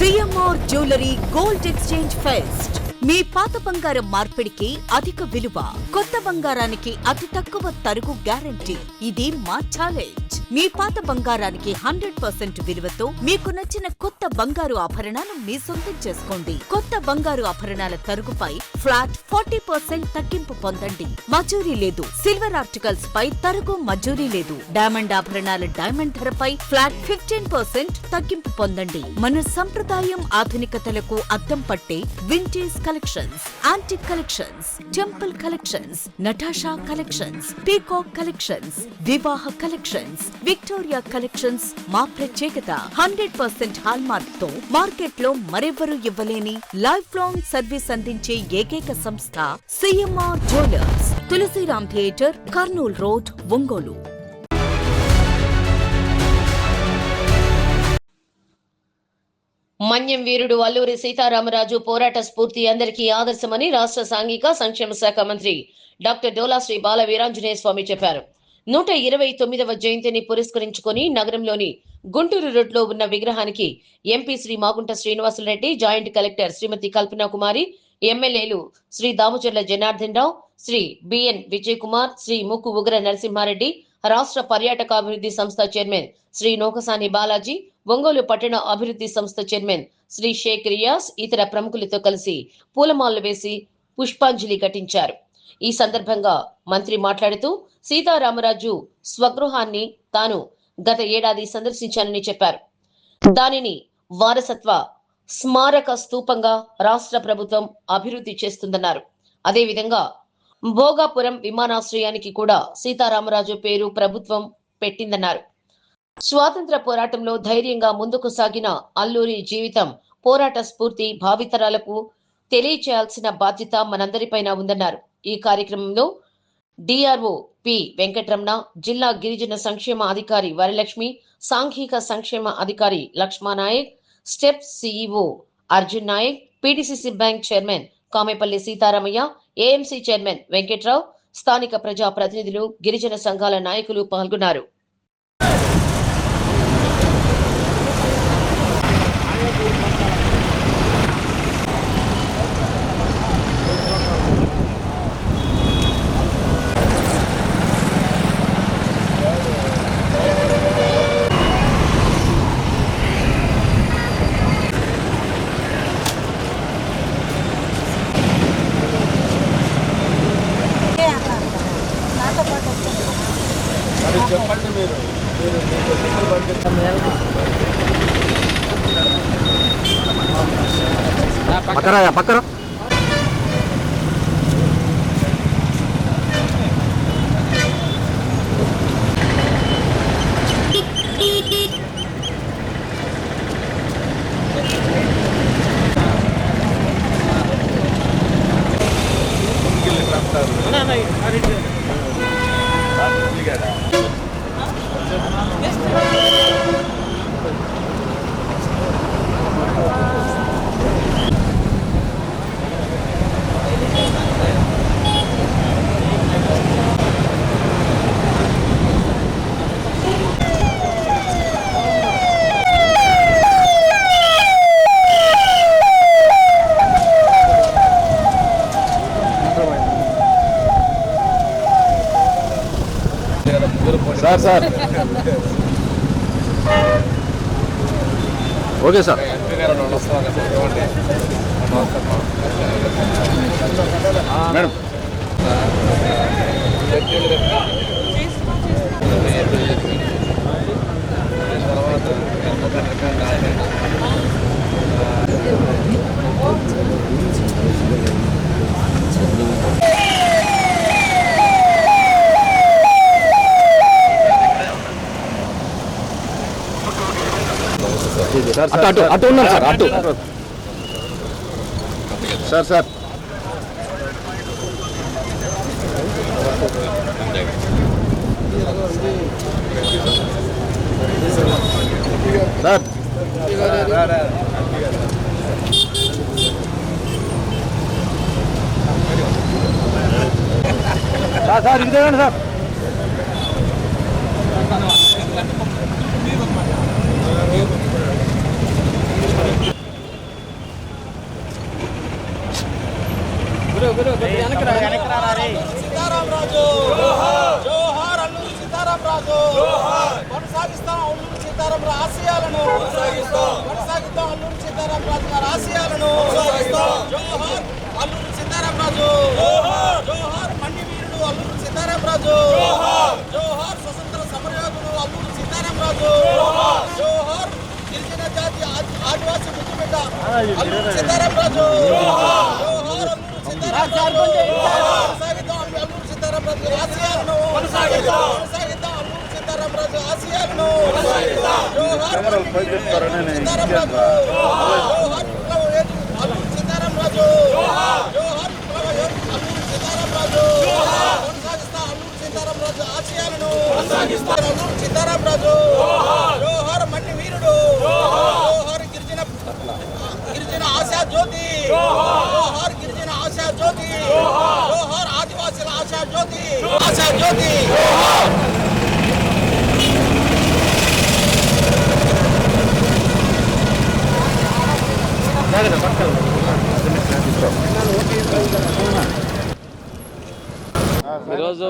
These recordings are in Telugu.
CMR jewellery gold exchange fest. మీ పాత బంగారం మార్పిడికి అధిక విలువ, కొత్త బంగారానికి అతి తక్కువ తరుగు గ్యారంటీ. ఇది మా ఛాలెంజ్. మీ పాత బంగారానికి 100% విలువతో మీకు నచ్చిన కొత్త బంగారు ఆభరణాలు మీ సొంతం చేసుకోండి. కొత్త బంగారు ఆభరణాల తరుగుపై ఫ్లాట్ 40% తగ్గింపు పొందండి. మజూరీ లేదు. సిల్వర్ ఆర్టికల్స్ పై తరుగు మజూరీ లేదు. డైమండ్ ఆభరణాల డైమండ్ ధరపై ఫ్లాట్ 15% తగ్గింపు పొందండి. మన సంప్రదాయం ఆధునికతలకు అద్దం పట్టే vintage collections, antique collections, temple collections, Natasha collections, peacock collections, వివాహ కలెక్షన్స్, విక్టోరియా కలెక్షన్స్ మా ప్రత్యేకత. 100% హాల్మార్క్ తో మార్కెట్ లో మరెవ్వరూ ఇవ్వలేని లైఫ్ లాంగ్ సర్వీస్ అందించే ఏకైక సంస్థ CMR jewellers. Tulasiram theatre, Kurnool road, Ongole. మన్యం వీరుడు అల్లూరి సీతారామరాజు పోరాట స్ఫూర్తి అందరికీ ఆదర్శమని రాష్ట్ర సాంఘిక సంక్షేమ శాఖ మంత్రి డాక్టర్ డోలా శ్రీ బాల వీరాంజనేయ స్వామి చెప్పారు. 129వ జయంతిని పురస్కరించుకొని నగరంలోని గుంటూరు రోడ్లో ఉన్న విగ్రహానికి MP Sri Magunta Srinivasulu Reddy, joint collector Srimathi Kalpana Kumari, ఎమ్మెల్యేలు శ్రీ దాముచర్ల జనార్దన్ రావు, శ్రీ బిఎన్ విజయ్ కుమార్, శ్రీ ముక్కు ఉగ్ర నరసింహారెడ్డి, రాష్ట్ర పర్యాటకాభివృద్ధి సంస్థ చైర్మన్ శ్రీ నోకసాని బాలాజీ, ఒంగోలు పట్టణ అభివృద్ధి సంస్థ చైర్మన్ శ్రీ షేక్ రియాజ్ ఇతర ప్రముఖులతో కలిసి పూలమాలలు వేసి పుష్పాంజలి ఘటించారు. ఈ సందర్భంగా మంత్రి మాట్లాడుతూ సీతారామరాజు స్వగృహాన్ని తాను గత ఏడాది సందర్శించానని చెప్పారు. దానిని వారసత్వ స్మారక స్తూపంగా రాష్ట్ర ప్రభుత్వం అభివృద్ధి చేస్తుందన్నారు. అదేవిధంగా భోగాపురం విమానాశ్రయానికి కూడా సీతారామరాజు పేరు ప్రభుత్వం పెట్టిందన్నారు. స్వాతంత్ర పోరాటంలో ధైర్యంగా ముందుకు సాగిన అల్లూరి జీవితం, పోరాట స్ఫూర్తి భావితరాలకు తెలియచేయాల్సిన బాధ్యత మనందరిపైన ఉందన్నారు. ఈ కార్యక్రమంలో డిఆర్ఓ పి వెంకటరమణ, జిల్లా గిరిజన సంక్షేమ అధికారి వరలక్ష్మి, సాంఘిక సంక్షేమ అధికారి Lakshma Nayak, step CEO Arjun Nayak, PDCC bank chairman Kamepalli Sitaramaiah, AMC chairman Venkatrao, స్థానిక ప్రజా ప్రతినిధులు, గిరిజన సంఘాల నాయకులు పాల్గొన్నారు. పక్కన సార్ ఓకే సార్. మేడం అటు ఉన్నాను సార్, అటు సార్ సార్ సార్ ఇది సార్. సీతారామరాజు గారి ఆశయాలను జోహార్ అల్లూరి సీతారామరాజు, జోహార్ మండి వీరుడు అల్లూరి సీతారామరాజు, జోహార్ స్వతంత్ర సమరయోధుడు అల్లూరి సీతారామరాజు, జోహార్ గిరిజన జాతి ఆదివాసీ ముద్దుబిడ్డ అల్లూరి సీతారామరాజు, జోహార్ అల్లూరి సీతారామరాజు. కొనసాగిద్దాం అల్లూరి సీతారామరాజు గారి ఆశయాలను, కొనసాగిద్దాం అల్లూరి సీతారామరాజు ఆశయాలను. జోహార్ మండి సీతారామరాజు, జోహార్ విప్లవ యోధుడు అల్లూరి సీతారామరాజు, జోహార్ విప్లవ యోధుడు అల్లూరి సీతారామరాజు. కొనసాగిస్తా అల్లూరి సీతారామరాజు ఆశయాలను, అల్లూరి సీతారామరాజు. జోహార్ మండి వీరుడు, జోహార్ గిరిజన ఆశా జ్యోతి, జోహార్ గిరిజన ఆశా జ్యోతి, జోహార్ ఆదివాసీల ఆశా జ్యోతి, ఆశా జ్యోతి. ఈరోజు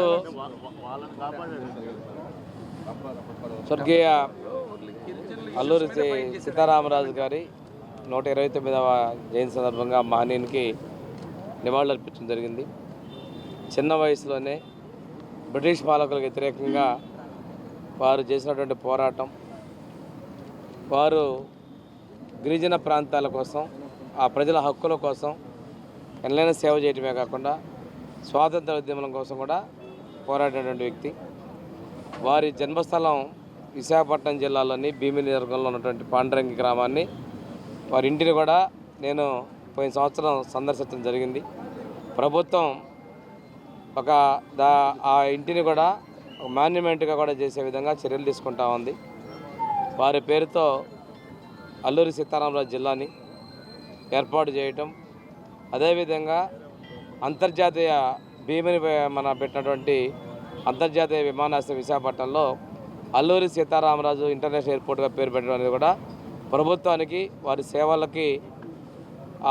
స్వర్గీయ అల్లూరి సీతారామరాజు గారి 129వ జయంతి సందర్భంగా మహనీయునికి నివాళులు అర్పించడం జరిగింది. చిన్న వయసులోనే బ్రిటిష్ పాలకులకు వ్యతిరేకంగా వారు చేసినటువంటి పోరాటం, వారు గిరిజన ప్రాంతాల కోసం, ఆ ప్రజల హక్కుల కోసం ఎన్నైనా సేవ చేయడమే కాకుండా స్వాతంత్ర ఉద్యమం కోసం కూడా పోరాడినటువంటి వ్యక్తి. వారి జన్మస్థలం విశాఖపట్నం జిల్లాలోని భీమిలి నియోజకవర్గంలో ఉన్నటువంటి పాండురంగి గ్రామాన్ని, వారి ఇంటిని కూడా నేను పోయిన సంవత్సరం సందర్శించడం జరిగింది. ప్రభుత్వం ఆ ఇంటిని కూడా ఒక మాన్యుమెంట్గా కూడా చేసే విధంగా చర్యలు తీసుకుంటా ఉంది. వారి పేరుతో అల్లూరి సీతారామరాజు జిల్లాని ఏర్పాటు చేయటం, అదేవిధంగా అంతర్జాతీయ భీమిని పెట్టినటువంటి అంతర్జాతీయ విమానాశ్రయం విశాఖపట్నంలో అల్లూరి సీతారామరాజు ఇంటర్నేషనల్ ఎయిర్పోర్ట్గా పేరు పెట్టడం అనేది కూడా ప్రభుత్వానికి, వారి సేవలకి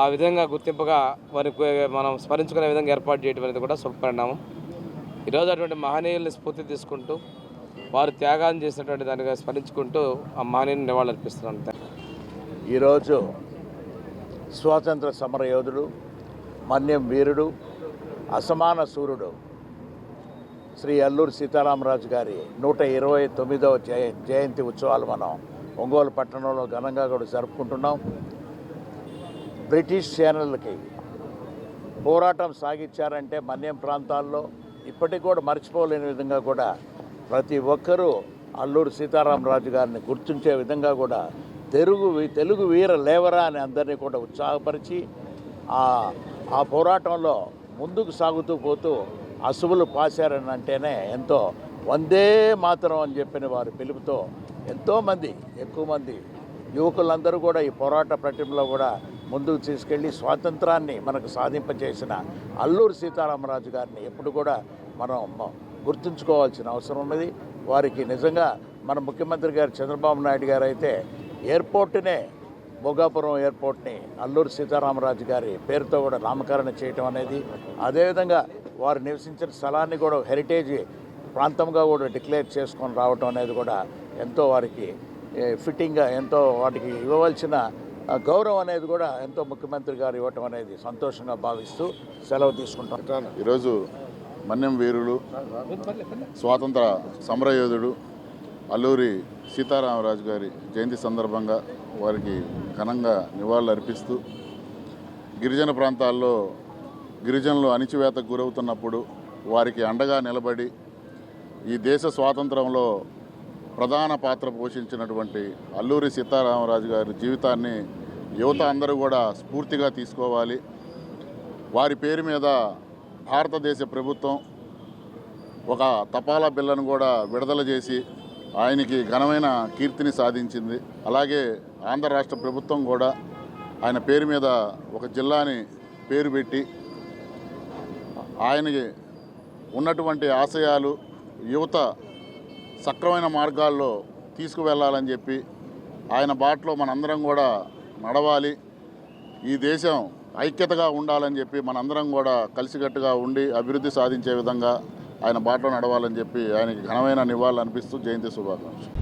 ఆ విధంగా గుర్తింపుగా వారికి మనం స్మరించుకునే విధంగా ఏర్పాటు చేయడం అనేది కూడా శుభపరిణామం. ఈరోజు అటువంటి మహనీయుల్ని స్ఫూర్తి తీసుకుంటూ వారు త్యాగాన్ని చేసినటువంటి దానిగా స్మరించుకుంటూ ఆ మహనీయుని నివాళులు అర్పిస్తున్నాను. ఈరోజు స్వాతంత్ర సమర యోధుడు, మన్యం వీరుడు, అసమాన సూర్యుడు శ్రీ అల్లూరి సీతారామరాజు గారి 129వ జయంతి ఉత్సవాలు మనం ఒంగోలు పట్టణంలో ఘనంగా కూడా జరుపుకుంటున్నాం. బ్రిటిష్ సేనలకి పోరాటం సాగించారంటే మన్యం ప్రాంతాల్లో ఇప్పటికి కూడా మర్చిపోలేని విధంగా కూడా ప్రతి ఒక్కరూ అల్లూరి సీతారామరాజు గారిని గుర్తించే విధంగా కూడా తెలుగు వీర లేవరా అని అందరినీ కూడా ఉత్సాహపరిచి ఆ పోరాటంలో ముందుకు సాగుతూ పోతూ అసువులు పాశారని అంటేనే ఎంతో వందే మాతరం అని చెప్పిన వారి పిలుపుతో ఎంతోమంది, ఎక్కువ మంది యువకులందరూ కూడా ఈ పోరాట ప్రతిమలో కూడా ముందుకు తీసుకెళ్ళి స్వాతంత్రాన్ని మనకు సాధింపచేసిన అల్లూరి సీతారామరాజు గారిని ఎప్పుడు కూడా మనం గుర్తుంచుకోవాల్సిన అవసరం ఉన్నది. వారికి నిజంగా మన ముఖ్యమంత్రి గారు చంద్రబాబు నాయుడు గారు అయితే ఎయిర్పోర్ట్నే, భోగాపురం ఎయిర్పోర్ట్ని అల్లూరి సీతారామరాజు గారి పేరుతో కూడా నామకరణ చేయటం అనేది, అదేవిధంగా వారు నివసించిన స్థలాన్ని కూడా హెరిటేజ్ ప్రాంతంగా కూడా డిక్లేర్ చేసుకొని రావటం అనేది కూడా ఎంతో వారికి ఫిట్టింగ్గా, ఎంతో వాటికి ఇవ్వవలసిన గౌరవం అనేది కూడా ఎంతో ముఖ్యమంత్రి గారు ఇవ్వటం అనేది సంతోషంగా భావిస్తూ సెలవు తీసుకుంటాం. ఈరోజు మన్యం వీరుడు, స్వాతంత్ర సమరయోధుడు అల్లూరి సీతారామరాజు గారి జయంతి సందర్భంగా వారికి ఘనంగా నివాళులు అర్పిస్తూ, గిరిజన ప్రాంతాల్లో గిరిజనులు అణిచివేతకు గురవుతున్నప్పుడు వారికి అండగా నిలబడి ఈ దేశ స్వాతంత్రంలో ప్రధాన పాత్ర పోషించినటువంటి అల్లూరి సీతారామరాజు గారి జీవితాన్ని యువత అందరూ కూడా స్ఫూర్తిగా తీసుకోవాలి. వారి పేరు మీద భారతదేశ ప్రభుత్వం ఒక తపాలా బిల్లను కూడా విడుదల చేసి ఆయనకి ఘనమైన కీర్తిని సాధించింది. అలాగే ఆంధ్ర రాష్ట్ర ప్రభుత్వం కూడా ఆయన పేరు మీద ఒక జిల్లాని పేరు పెట్టి ఆయనకి ఉన్నటువంటి ఆశయాలు యువత సక్రమైన మార్గాల్లో తీసుకువెళ్ళాలని చెప్పి ఆయన బాటలో మనందరం కూడా నడవాలి. ఈ దేశం ఐక్యతగా ఉండాలని చెప్పి మనందరం కూడా కలిసికట్టుగా ఉండి అభివృద్ధి సాధించే విధంగా ఆయన బాటలో నడవాలని చెప్పి ఆయనకి ఘనమైన నివాళులు అనిపిస్తూ జయంతి శుభాకాంక్షలు.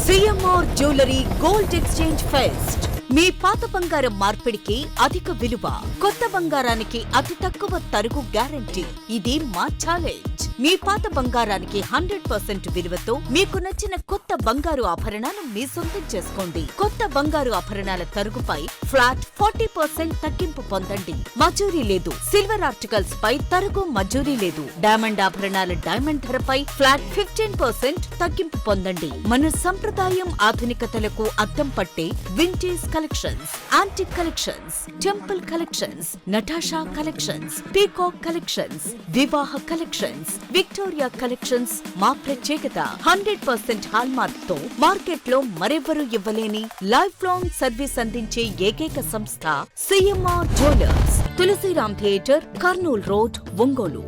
CMR jewellery gold exchange fest. మీ పాత బంగారం మార్పిడికి అధిక విలువ, కొత్త బంగారానికి అతి తక్కువ తరుగు గ్యారంటీ. ఇది మా ఛాలెంజ్. మీ పాత బంగారానికి 100% విలువతో మీకు నచ్చిన కొత్త బంగారు ఆభరణాలు మీ సొంతం చేసుకోండి. కొత్త బంగారు ఆభరణాల తరుగుపై ఫ్లాట్ 40% తగ్గింపు పొందండి. మజూరీ లేదు. సిల్వర్ ఆర్టికల్స్ పై తరుగు మజూరీ లేదు. డైమండ్ ఆభరణాల డైమండ్ ధరపై ఫ్లాట్ 15% తగ్గింపు పొందండి. మన సంప్రదాయం ఆధునికతలకు అద్దం పట్టే vintage collections, antique collections, temple collections, Natasha collections, peacock collections, వివాహ కలెక్షన్స్, విక్టోరియా కలెక్షన్స్ మా ప్రత్యేకత. 100% హాల్మార్క్ తో మార్కెట్ లో మరెవరూ ఇవ్వలేని లైఫ్ లాంగ్ సర్వీస్ అందించే ఏకైక సంస్థ CMR jewellers. Tulasiram theatre, Kurnool road, Ongole.